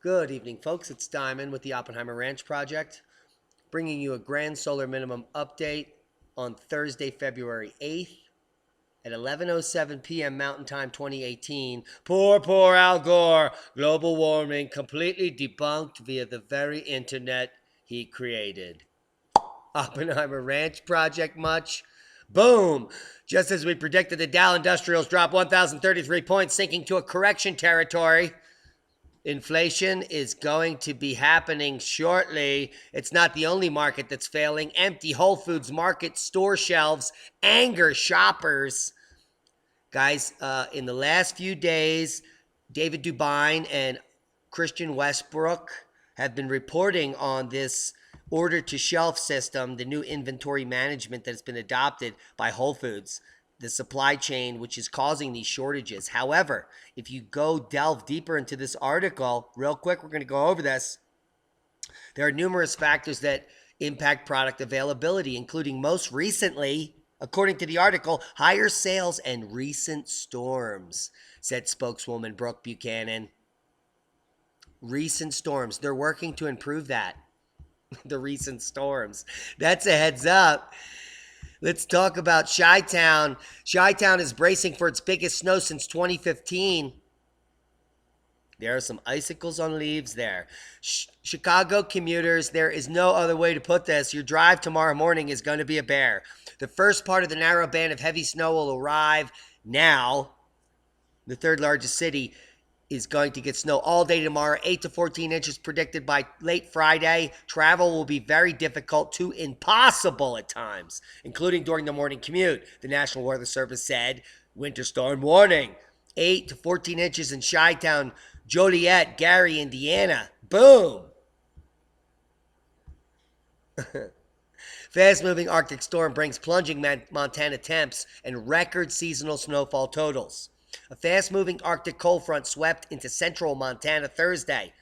Good evening, folks. It's Diamond with the Oppenheimer Ranch Project, bringing you a grand solar minimum update on Thursday, February 8th at 11:07 p.m. Mountain Time 2018. Poor Al Gore. Global warming completely debunked via the very internet he created. Oppenheimer Ranch Project much? Boom! Just as we predicted, the Dow Industrials dropped 1,033 points, sinking to a correction territory. Inflation is going to be happening shortly. It's not the only market that's failing. Empty Whole Foods market store shelves anger shoppers. Guys, in the last few days, David Dubine and Christian Westbrook have been reporting on this order to shelf system, the new inventory management that's been adopted by Whole Foods, the supply chain, which is causing these shortages. However, if you go delve deeper into this article, real quick, we're going to go over this. There are numerous factors that impact product availability, including most recently, according to the article, higher sales and recent storms, said spokeswoman Brooke Buchanan. Recent storms. They're working to improve that. The recent storms. That's a heads up. Let's talk about Chi-Town. Chi-Town is bracing for its biggest snow since 2015. There are some icicles on leaves there. Chicago commuters, there is no other way to put this. Your drive tomorrow morning is going to be a bear. The first part of the narrow band of heavy snow will arrive now. The third largest city is going to get snow all day tomorrow. 8 to 14 inches predicted by late Friday. Travel will be very difficult to impossible at times, including during the morning commute. The National Weather Service said, winter storm warning. 8 to 14 inches in Chi-Town, Joliet, Gary, Indiana. Boom. Fast-moving Arctic storm brings plunging Montana temps and record seasonal snowfall totals. A fast-moving Arctic cold front swept into central Montana Thursday,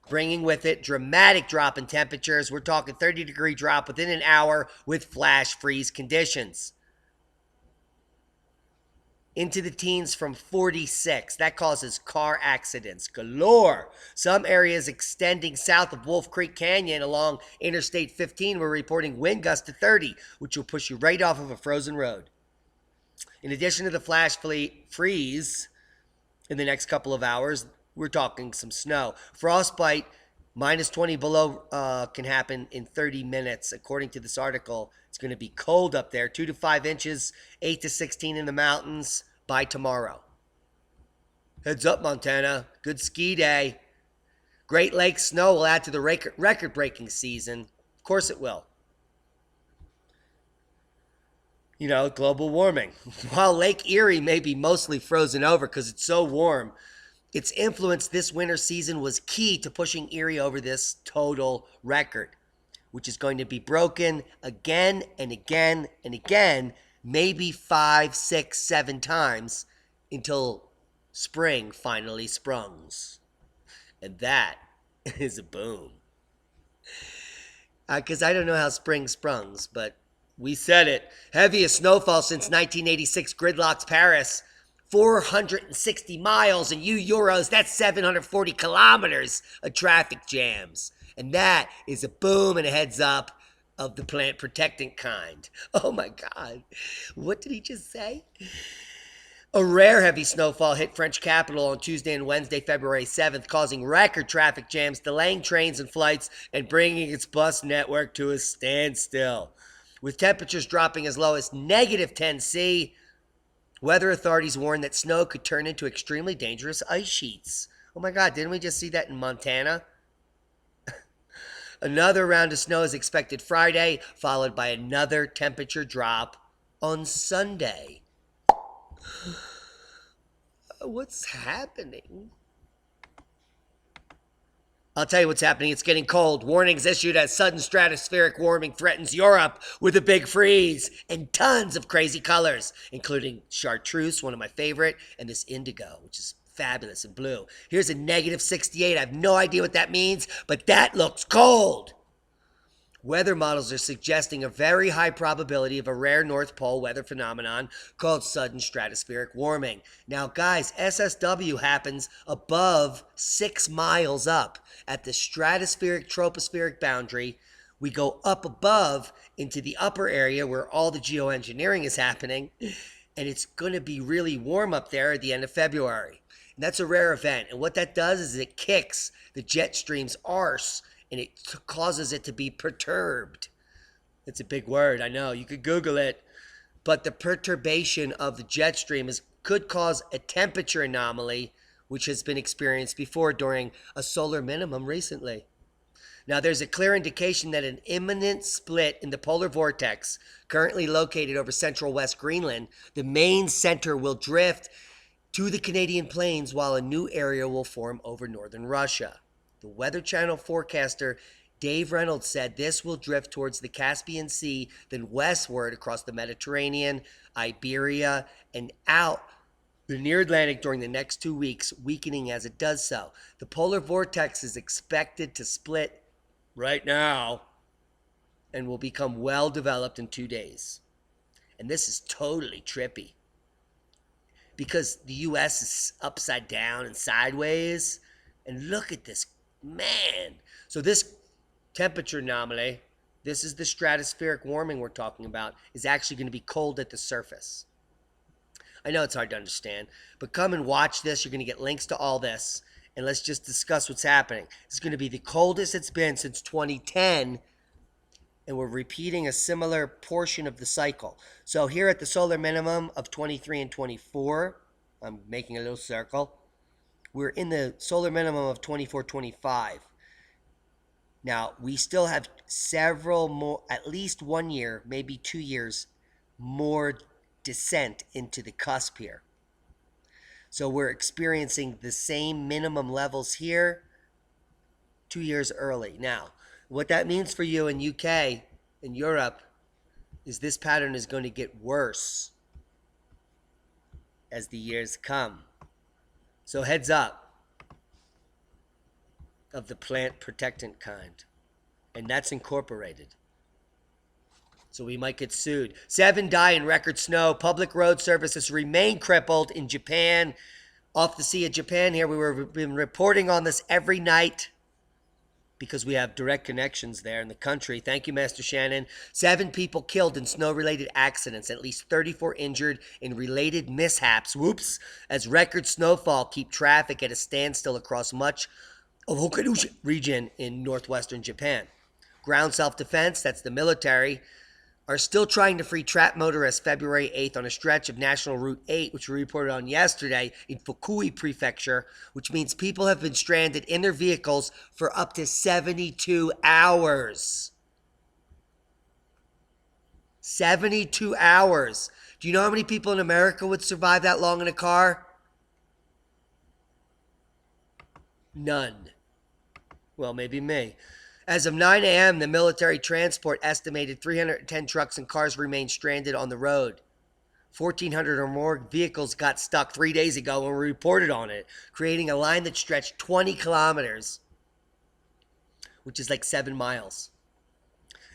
bringing with it dramatic drop in temperatures. We're talking 30-degree drop within an hour with flash freeze conditions. Into the teens from 46. That causes car accidents galore. Some areas extending south of Wolf Creek Canyon along Interstate 15 were reporting wind gusts to 30, which will push you right off of a frozen road. In addition to the flash freeze in the next couple of hours, we're talking some snow. Frostbite, minus 20 below, can happen in 30 minutes. According to this article, it's going to be cold up there. 2 to 5 inches, 8 to 16 in the mountains by tomorrow. Heads up, Montana. Good ski day. Great Lakes snow will add to the record-breaking season. Of course it will. You know, global warming. While Lake Erie may be mostly frozen over because it's so warm, its influence this winter season was key to pushing Erie over this total record, which is going to be broken again and again and again, maybe 5, 6, 7 times until spring finally sprungs. And that is a boom. Because I don't know how spring sprungs, but we said it. Heaviest snowfall since 1986 gridlocks Paris. 460 miles in euros. That's 740 kilometers of traffic jams. And that is a boom and a heads up of the plant protectant kind. Oh my God. What did he just say? A rare heavy snowfall hit French capital on Tuesday and Wednesday, February 7th, causing record traffic jams, delaying trains and flights, and bringing its bus network to a standstill. With temperatures dropping as low as negative 10 C, weather authorities warn that snow could turn into extremely dangerous ice sheets. Oh my God, didn't we just see that in Montana? Another round of snow is expected Friday, followed by another temperature drop on Sunday. What's happening? I'll tell you what's happening. It's getting cold. Warnings issued as sudden stratospheric warming threatens Europe with a big freeze and tons of crazy colors, including chartreuse, one of my favorite, and this indigo, which is fabulous and blue. Here's a negative 68. I have no idea what that means, but that looks cold. Weather models are suggesting a very high probability of a rare North Pole weather phenomenon called sudden stratospheric warming. Now, guys, SSW happens above 6 miles up at the stratospheric tropospheric boundary. We go up above into the upper area where all the geoengineering is happening, and it's going to be really warm up there at the end of February. And that's a rare event. And what that does is it kicks the jet stream's arse, and it causes it to be perturbed. It's a big word, I know. You could Google it. But the perturbation of the jet stream could cause a temperature anomaly, which has been experienced before during a solar minimum recently. Now, there's a clear indication that an imminent split in the polar vortex, currently located over central West Greenland, the main center will drift to the Canadian plains while a new area will form over northern Russia. The Weather Channel forecaster Dave Reynolds said this will drift towards the Caspian Sea, then westward across the Mediterranean, Iberia, and out the near Atlantic during the next 2 weeks, weakening as it does so. The polar vortex is expected to split right now and will become well developed in 2 days. And this is totally trippy, because the U.S. is upside down and sideways. And look at this, man. So this temperature anomaly, this is the stratospheric warming we're talking about, is actually going to be cold at the surface. I know it's hard to understand, but come and watch this. You're going to get links to all this, and let's just discuss what's happening. It's going to be the coldest it's been since 2010, and we're repeating a similar portion of the cycle. So here at the solar minimum of 23 and 24, I'm making a little circle, we're in the solar minimum of 24, 25. Now, we still have several more, at least 1 year, maybe 2 years, more descent into the cusp here. So we're experiencing the same minimum levels here 2 years early. Now, what that means for you in UK, in Europe, is this pattern is going to get worse as the years come. So heads up, of the plant protectant kind. And that's incorporated. So we might get sued. 7 die in record snow. Public road services remain crippled in Japan. Off the Sea of Japan here, we've been reporting on this every night because we have direct connections there in the country. Thank you, Master Shannon. 7 people killed in snow-related accidents, at least 34 injured in related mishaps. Whoops. As record snowfall keep traffic at a standstill across much of Hokkaido region in northwestern Japan. Ground self-defense, that's the military, are still trying to free trapped motorists February 8th on a stretch of National Route 8, which we reported on yesterday in Fukui Prefecture, which means people have been stranded in their vehicles for up to 72 hours. 72 hours. Do you know how many people in America would survive that long in a car? None. Well, maybe me. As of 9 a.m., the military transport estimated 310 trucks and cars remain stranded on the road. 1,400 or more vehicles got stuck 3 days ago when we reported on it, creating a line that stretched 20 kilometers, which is like 7 miles.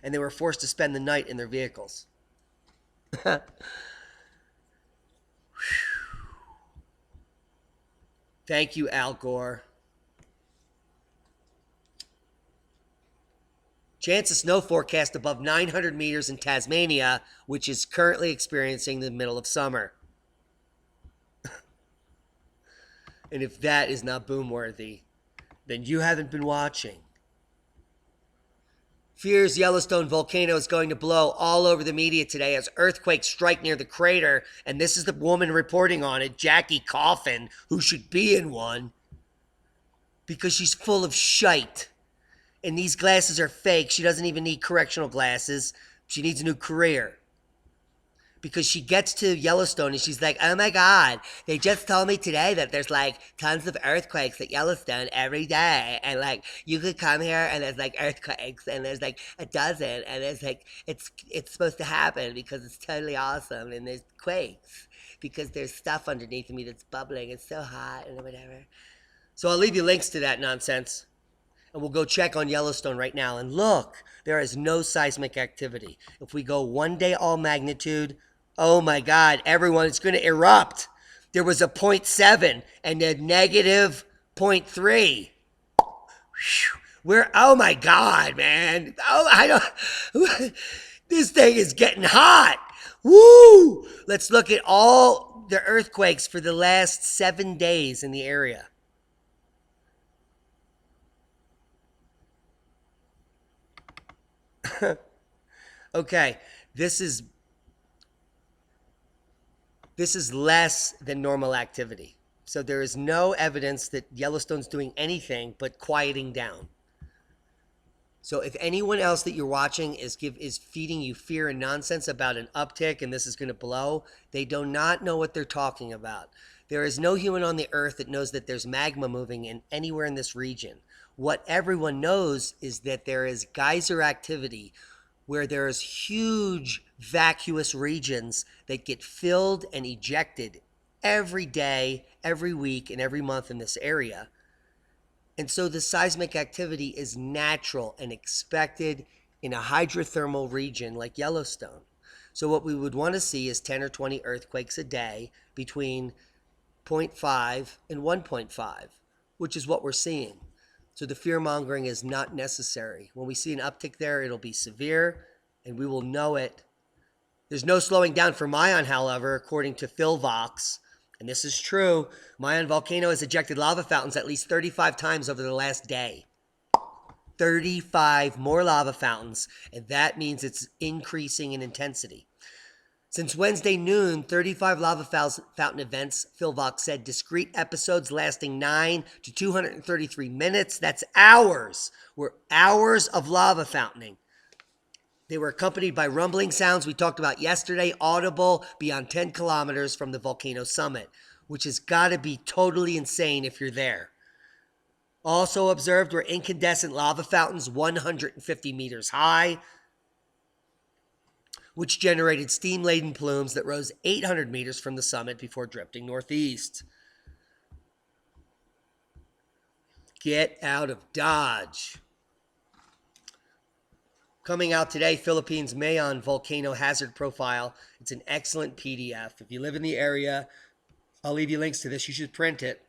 And they were forced to spend the night in their vehicles. Thank you, Al Gore. Chance of snow forecast above 900 meters in Tasmania, which is currently experiencing the middle of summer. And if that is not boom-worthy, then you haven't been watching. Fears Yellowstone volcano is going to blow all over the media today as earthquakes strike near the crater. And this is the woman reporting on it, Jackie Coffin, who should be in one, because she's full of shite. And these glasses are fake. She doesn't even need correctional glasses. She needs a new career. Because she gets to Yellowstone and she's like, oh my God, they just told me today that there's like tons of earthquakes at Yellowstone every day. And like, you could come here and there's like earthquakes and there's like a dozen. And it's like, it's supposed to happen because it's totally awesome. And there's quakes because there's stuff underneath me that's bubbling. It's so hot and whatever. So I'll leave you links to that nonsense. And we'll go check on Yellowstone right now. And look, there is no seismic activity. If we go 1 day all magnitude, oh my God, everyone, it's going to erupt. There was a 0.7 and a negative 0.3. Oh my God, man. Oh, I don't, this thing is getting hot. Woo! Let's look at all the earthquakes for the last 7 days in the area. Okay, this is less than normal activity. So there is no evidence that Yellowstone's doing anything but quieting down. So if anyone else that you're watching is feeding you fear and nonsense about an uptick and this is going to blow, they do not know what they're talking about. There is no human on the earth that knows that there's magma moving in anywhere in this region. What everyone knows is that there is geyser activity where there is huge vacuous regions that get filled and ejected every day, every week, and every month in this area. And so the seismic activity is natural and expected in a hydrothermal region like Yellowstone. So what we would want to see is 10 or 20 earthquakes a day between 0.5 and 1.5, which is what we're seeing. So the fear mongering is not necessary. When we see an uptick there, it'll be severe and we will know it. There's no slowing down for Mayon, however, according to Phivolcs. And this is true. Mayon volcano has ejected lava fountains at least 35 times over the last day. 35 more lava fountains, and that means it's increasing in intensity. Since Wednesday noon, 35 lava fountain events, Phivolcs said, discrete episodes lasting 9 to 233 minutes. That's hours. Were hours of lava fountaining. They were accompanied by rumbling sounds we talked about yesterday, audible beyond 10 kilometers from the volcano summit, which has got to be totally insane if you're there. Also observed were incandescent lava fountains 150 meters high, which generated steam-laden plumes that rose 800 meters from the summit before drifting northeast. Get out of Dodge. Coming out today, Philippines Mayon Volcano Hazard Profile. It's an excellent PDF. If you live in the area, I'll leave you links to this. You should print it.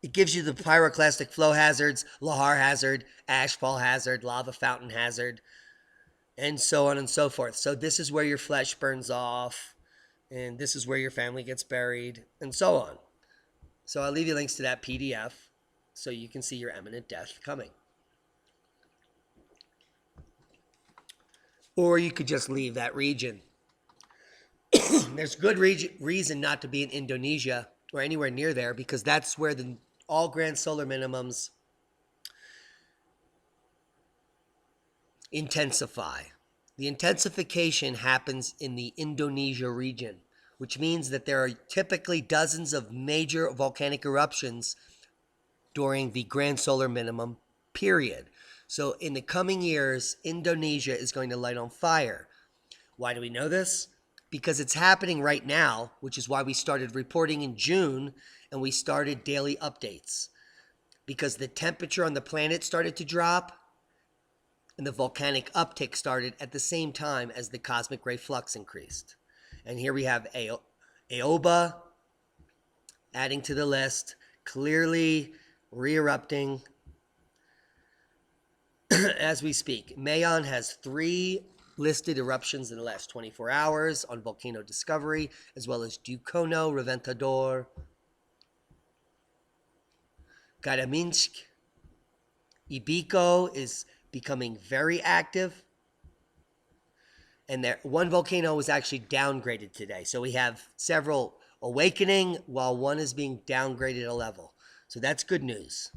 It gives you the pyroclastic flow hazards, lahar hazard, ashfall hazard, lava fountain hazard, and so on and so forth. So this is where your flesh burns off, and this is where your family gets buried, and so on. So I'll leave you links to that PDF so you can see your imminent death coming. Or you could just leave that region. There's good reason not to be in Indonesia or anywhere near there because that's where all grand solar minimums intensify. The intensification happens in the Indonesia region, which means that there are typically dozens of major volcanic eruptions during the grand solar minimum period. So in the coming years, Indonesia is going to light on fire. Why do we know this? Because it's happening right now, which is why we started reporting in June and we started daily updates. Because the temperature on the planet started to drop and the volcanic uptick started at the same time as the cosmic ray flux increased. And here we have Aoba adding to the list, clearly re-erupting as we speak. Mayon has 3 listed eruptions in the last 24 hours on Volcano Discovery, as well as Ducono, Reventador, Gadaminsk. Ibico is becoming very active. And one volcano was actually downgraded today. So we have several awakening while one is being downgraded a level. So that's good news.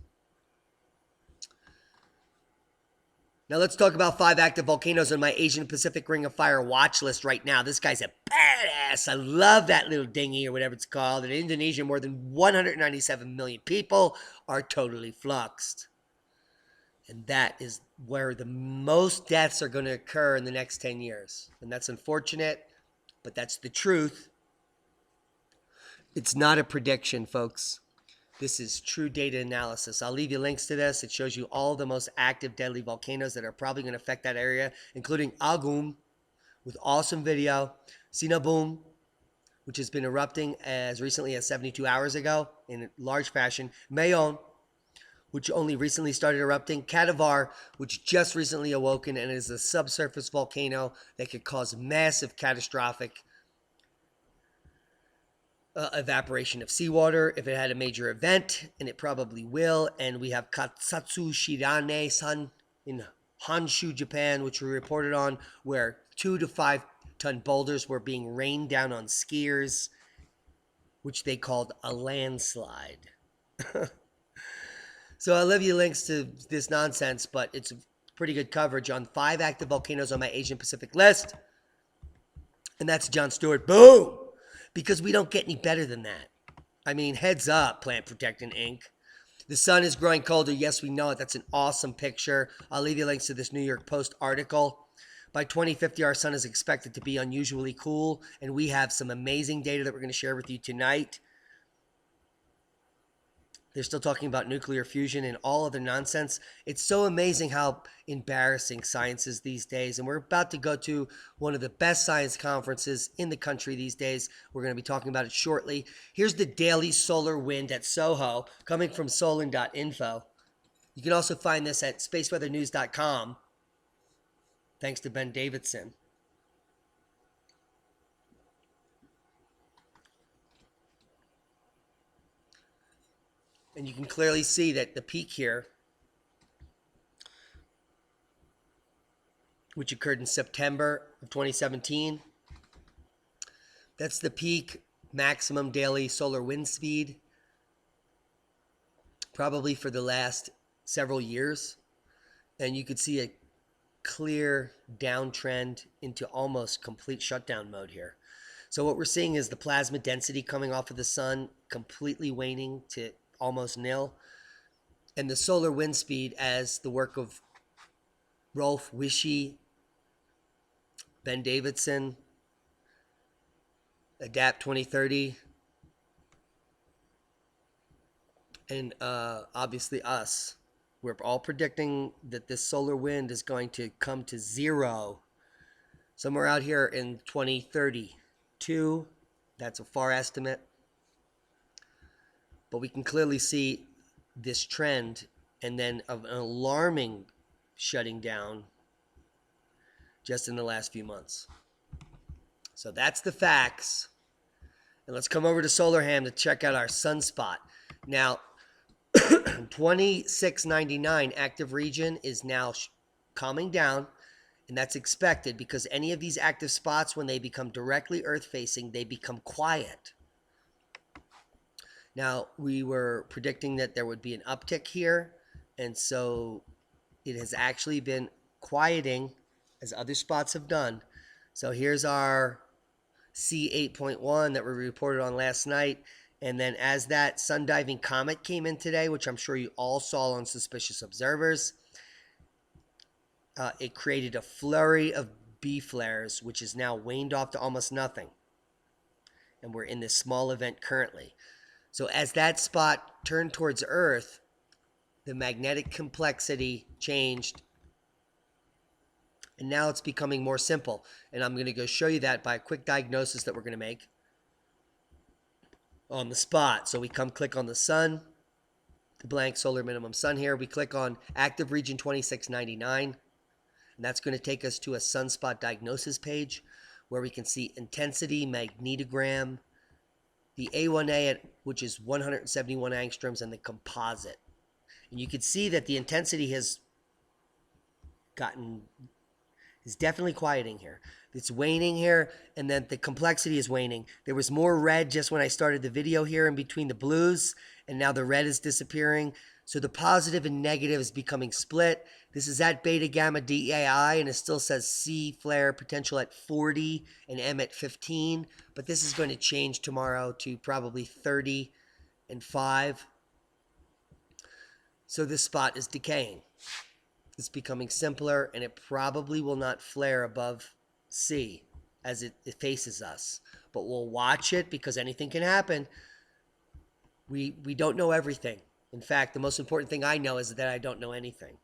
Now let's talk about 5 active volcanoes on my Asian Pacific Ring of Fire watch list right now. This guy's a badass. I love that little dinghy or whatever it's called. In Indonesia, more than 197 million people are totally fluxed. And that is where the most deaths are going to occur in the next 10 years. And that's unfortunate, but that's the truth. It's not a prediction, folks. This is true data analysis. I'll leave you links to this. It shows you all the most active deadly volcanoes that are probably going to affect that area, including Agum with awesome video, Sinabung, which has been erupting as recently as 72 hours ago in large fashion, Mayon, which only recently started erupting, Kadavar, which just recently awoken and is a subsurface volcano that could cause massive catastrophic evaporation of seawater if it had a major event, and it probably will. And we have Katsatsu Shirane-san in Honshu, Japan, which we reported on, where 2 to 5 ton boulders were being rained down on skiers, which they called a landslide. So I'll leave you links to this nonsense, but it's pretty good coverage on 5 active volcanoes on my Asian Pacific list. And that's John Stewart. Boom! Because we don't get any better than that. I mean, heads up, Plant Protectant Inc. The sun is growing colder. Yes, we know it. That's an awesome picture. I'll leave you links to this New York Post article. By 2050, our sun is expected to be unusually cool, and we have some amazing data that we're going to share with you tonight. They're still talking about nuclear fusion and all other nonsense. It's so amazing how embarrassing science is these days. And we're about to go to one of the best science conferences in the country these days. We're going to be talking about it shortly. Here's the daily solar wind at Soho, coming from solin.info. You can also find this at spaceweathernews.com. Thanks to Ben Davidson. And you can clearly see that the peak here, which occurred in September of 2017, that's the peak maximum daily solar wind speed, probably for the last several years. And you could see a clear downtrend into almost complete shutdown mode here. So what we're seeing is the plasma density coming off of the sun completely waning to almost nil, and the solar wind speed, as the work of Rolf Wishy, Ben Davidson, Adapt 2030, and obviously us, we're all predicting that this solar wind is going to come to zero somewhere out here in 2032. That's a far estimate. But we can clearly see this trend and then of an alarming shutting down just in the last few months. So that's the facts. And let's come over to SOLARHAM to check out our Sunspot. Now, 2699 active region is now calming down, and that's expected because any of these active spots, when they become directly Earth-facing, they become quiet. Now, we were predicting that there would be an uptick here, and so it has actually been quieting as other spots have done. So here's our C8.1 that we reported on last night, and then as that sun-diving comet came in today, which I'm sure you all saw on Suspicious Observers, it created a flurry of B flares, which is now waned off to almost nothing. And we're in this small event currently. So as that spot turned towards Earth, the magnetic complexity changed. And now it's becoming more simple. And I'm going to go show you that by a quick diagnosis that we're going to make on the spot. So we click on the sun, the blank solar minimum sun here. We click on active region 2699. And that's going to take us to a sunspot diagnosis page where we can see intensity, magnetogram, the A1A, which is 171 angstroms, and the composite. And you can see that the intensity is definitely quieting here. It's waning here, and then the complexity is waning. There was more red just when I started the video here in between the blues, and now the red is disappearing. So the positive and negative is becoming split. This is at beta gamma DAI, and it still says C flare potential at 40 and M at 15. But this is going to change tomorrow to probably 30 and 5. So this spot is decaying. It's becoming simpler, and it probably will not flare above C as it faces us. But we'll watch it because anything can happen. We don't know everything. In fact, the most important thing I know is that I don't know anything.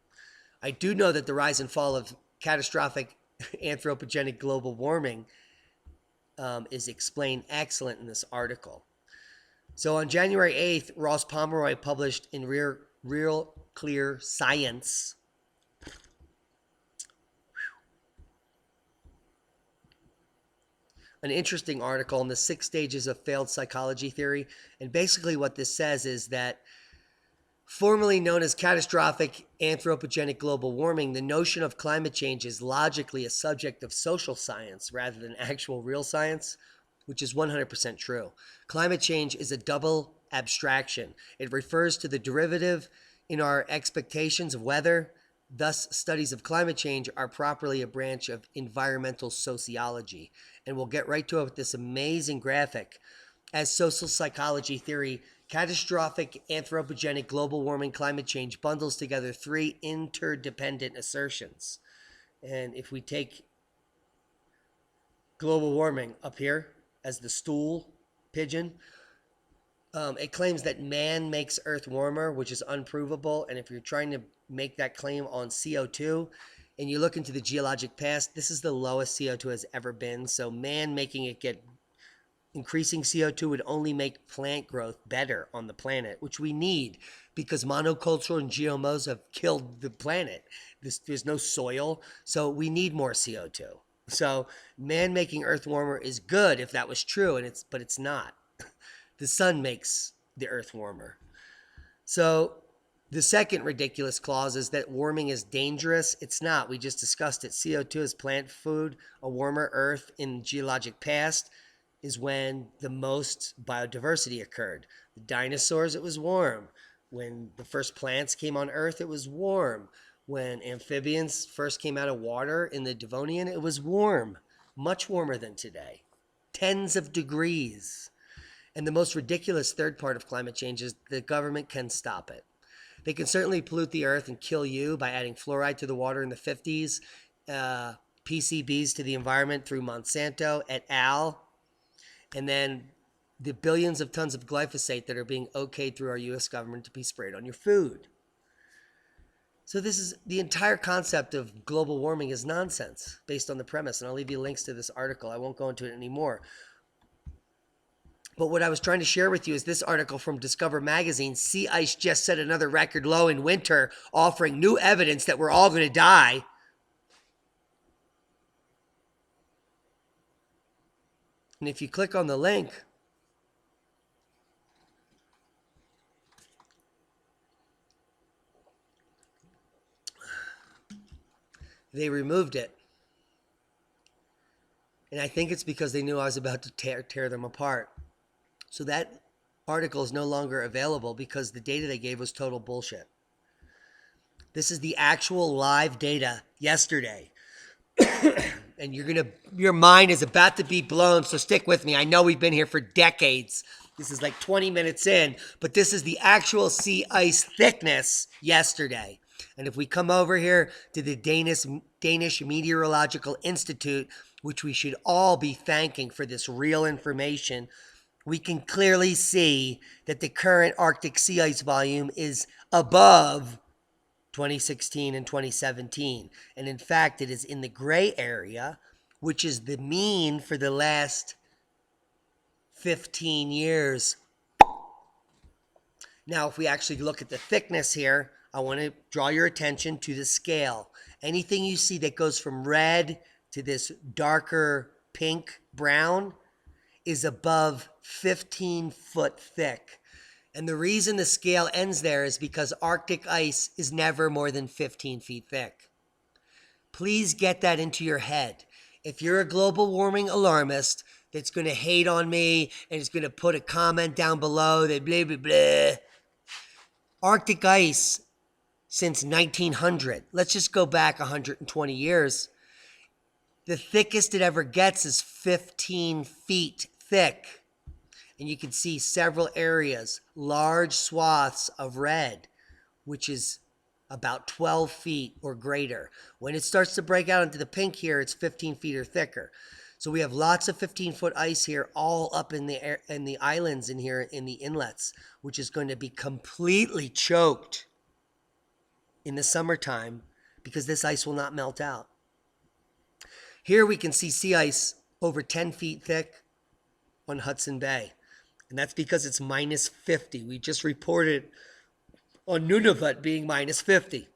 I do know that the rise and fall of catastrophic anthropogenic global warming is explained excellent in this article. So on January 8th, Ross Pomeroy published in Real Clear Science an interesting article on the 6 stages of failed psychology theory. And basically what this says is that formerly known as catastrophic anthropogenic global warming, the notion of climate change is logically a subject of social science rather than actual real science, which is 100% true. Climate change is a double abstraction. It refers to the derivative in our expectations of weather. Thus, studies of climate change are properly a branch of environmental sociology. And we'll get right to it with this amazing graphic. As social psychology theory, catastrophic anthropogenic global warming climate change bundles together 3 interdependent assertions. And if we take global warming up here as the stool pigeon, it claims that man makes Earth warmer, which is unprovable. And if you're trying to make that claim on CO2 and you look into the geologic past, this is the lowest CO2 has ever been. So man making it get increasing CO2 would only make plant growth better on the planet, which we need because monoculture and GMOs have killed the planet. There's no soil, so we need more CO2. So man making Earth warmer is good if that was true, but it's not. The sun makes the Earth warmer. So the second ridiculous clause is that warming is dangerous. It's not. We just discussed it. CO2 is plant food. A warmer Earth in geologic past is when the most biodiversity occurred. The dinosaurs, it was warm. When the first plants came on Earth, it was warm. When amphibians first came out of water in the Devonian, it was warm. Much warmer than today. Tens of degrees. And the most ridiculous third part of climate change is the government can stop it. They can certainly pollute the earth and kill you by adding fluoride to the water in the 50s, PCBs to the environment through Monsanto et al., and then the billions of tons of glyphosate that are being okayed through our U.S. government to be sprayed on your food. So this is the entire concept of global warming is nonsense based on the premise. And I'll leave you links to this article. I won't go into it anymore. But what I was trying to share with you is this article from Discover Magazine. Sea ice just set another record low in winter, offering new evidence that we're all going to die. And if you click on the link, they removed it. And I think it's because they knew I was about to tear them apart. So that article is no longer available because the data they gave was total bullshit. This is the actual live data yesterday. And your mind is about to be blown, so stick with me. I know we've been here for decades. This is like 20 minutes in, but this is the actual sea ice thickness yesterday. And if we come over here to the Danish Meteorological Institute, which we should all be thanking for this real information, we can clearly see that the current Arctic sea ice volume is above 2016 and 2017. And in fact, it is in the gray area, which is the mean for the last 15 years. Now, if we actually look at the thickness here, I want to draw your attention to the scale. Anything you see that goes from red to this darker pink brown is above 15 foot thick. And the reason the scale ends there is because Arctic ice is never more than 15 feet thick. Please get that into your head. If you're a global warming alarmist that's going to hate on me and is going to put a comment down below that blah, blah, blah. Arctic ice since 1900, let's just go back 120 years. The thickest it ever gets is 15 feet thick. And you can see several areas, large swaths of red, which is about 12 feet or greater. When it starts to break out into the pink here, it's 15 feet or thicker. So we have lots of 15-foot ice here, all up in the air, in the islands in here in the inlets, which is going to be completely choked in the summertime because this ice will not melt out. Here we can see sea ice over 10 feet thick on Hudson Bay. And that's because it's minus 50. We just reported on Nunavut being minus 50.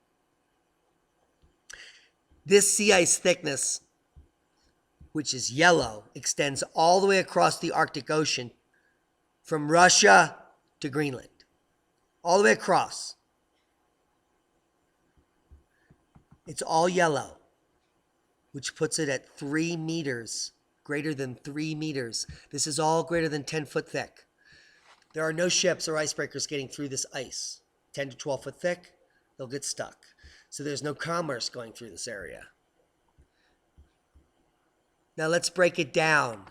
This sea ice thickness, which is yellow, extends all the way across the Arctic Ocean from Russia to Greenland. All the way across. It's all yellow, which puts it at 3 meters, greater than 3 meters. This is all greater than 10 foot thick. There are no ships or icebreakers getting through this ice. 10 to 12 foot thick, they'll get stuck. So there's no commerce going through this area. Now let's break it down.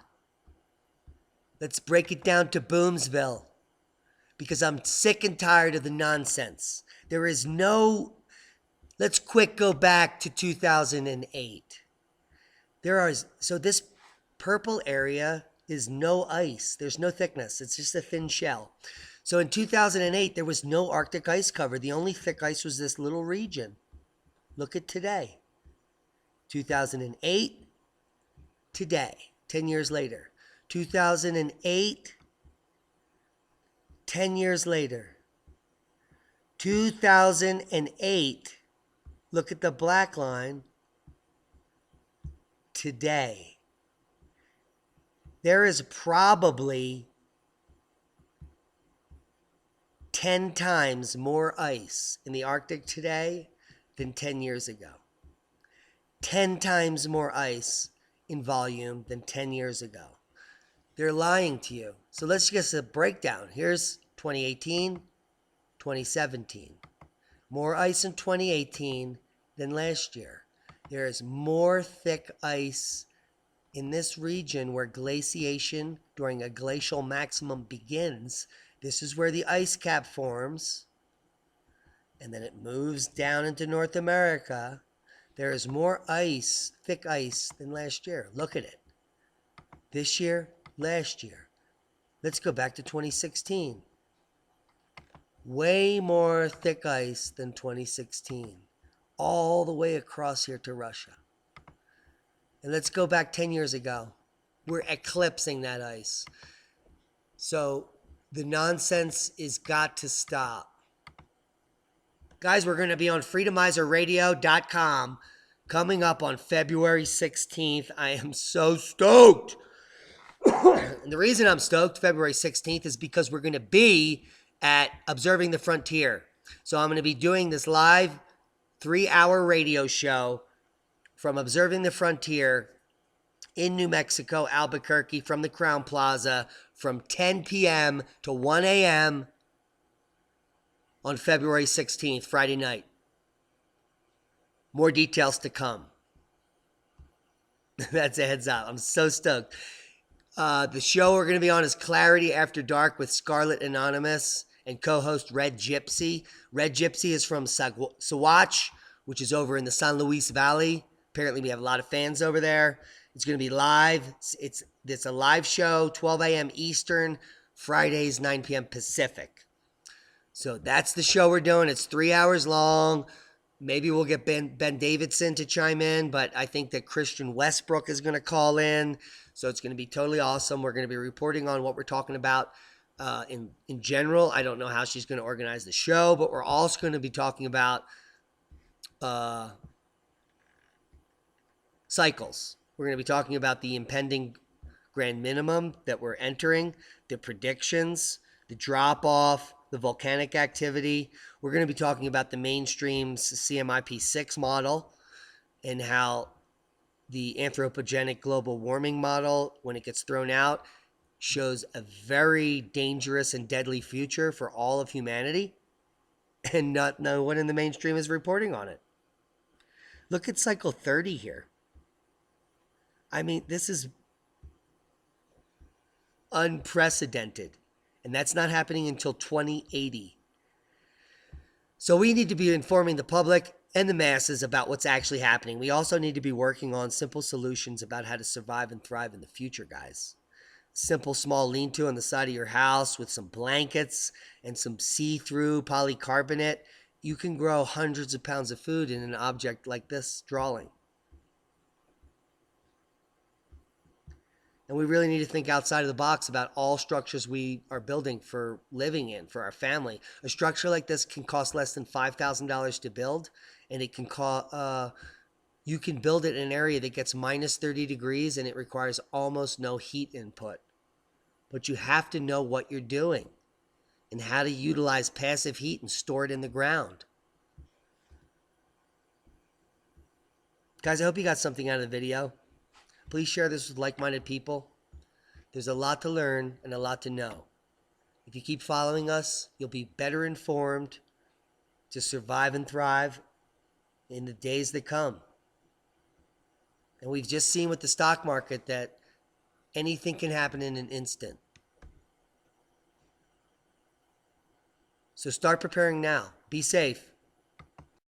Let's break it down to Boomsville, because I'm sick and tired of the nonsense. There is no, let's quick go back to 2008. So this purple area is no ice. There's no thickness. It's just a thin shell. So in 2008, there was no Arctic ice cover. The only thick ice was this little region. Look at today. 2008, today, 10 years later. 2008, 10 years later. 2008, look at the black line, today. There is probably 10 times more ice in the Arctic today than 10 years ago. 10 times more ice in volume than 10 years ago. They're lying to you. So let's get a breakdown. Here's 2018, 2017. More ice in 2018 than last year. There is more thick ice in this region where glaciation during a glacial maximum begins. This is where the ice cap forms, and then it moves down into North America. There is more ice, thick ice, than last year. Look at it. This year, last year. Let's go back to 2016. Way more thick ice than 2016. All the way across here to Russia. And let's go back 10 years ago. We're eclipsing that ice. So the nonsense is got to stop. Guys, we're going to be on freedomizerradio.com coming up on February 16th. I am so stoked. And the reason I'm stoked, February 16th, is because we're going to be at Observing the Frontier. So I'm going to be doing this live 3-hour radio show from Observing the Frontier in New Mexico, Albuquerque, from the Crown Plaza from 10 p.m. to 1 a.m. on February 16th, Friday night. More details to come. That's a heads up. I'm so stoked. The show we're going to be on is Clarity After Dark with Scarlet Anonymous and co-host Red Gypsy. Red Gypsy is from Saguache, which is over in the San Luis Valley. Apparently we have a lot of fans over there. It's going to be live. It's a live show, 12 a.m. Eastern, Fridays, 9 p.m. Pacific. So that's the show we're doing. It's 3 hours long. Maybe we'll get Ben Davidson to chime in, but I think that Christian Westbrook is going to call in. So it's going to be totally awesome. We're going to be reporting on what we're talking about in general. I don't know how she's going to organize the show, but we're also going to be talking about cycles. We're going to be talking about the impending grand minimum that we're entering, the predictions, the drop-off, the volcanic activity. We're going to be talking about the mainstream CMIP6 model and how the anthropogenic global warming model, when it gets thrown out, shows a very dangerous and deadly future for all of humanity, and no one in the mainstream is reporting on it. Look at cycle 30 here. I mean, this is unprecedented, and that's not happening until 2080. So we need to be informing the public. and the masses about what's actually happening. We also need to be working on simple solutions about how to survive and thrive in the future, guys. Simple small lean-to on the side of your house with some blankets and some see-through polycarbonate. You can grow hundreds of pounds of food in an object like this drawing. And we really need to think outside of the box about all structures we are building for living in, for our family. A structure like this can cost less than $5,000 to build, and it can cost, you can build it in an area that gets minus 30 degrees and it requires almost no heat input. But you have to know what you're doing and how to utilize passive heat and store it in the ground. Guys, I hope you got something out of the video. Please share this with like-minded people. There's a lot to learn and a lot to know. If you keep following us, you'll be better informed to survive and thrive in the days that come. And we've just seen with the stock market that anything can happen in an instant. So start preparing now. Be safe.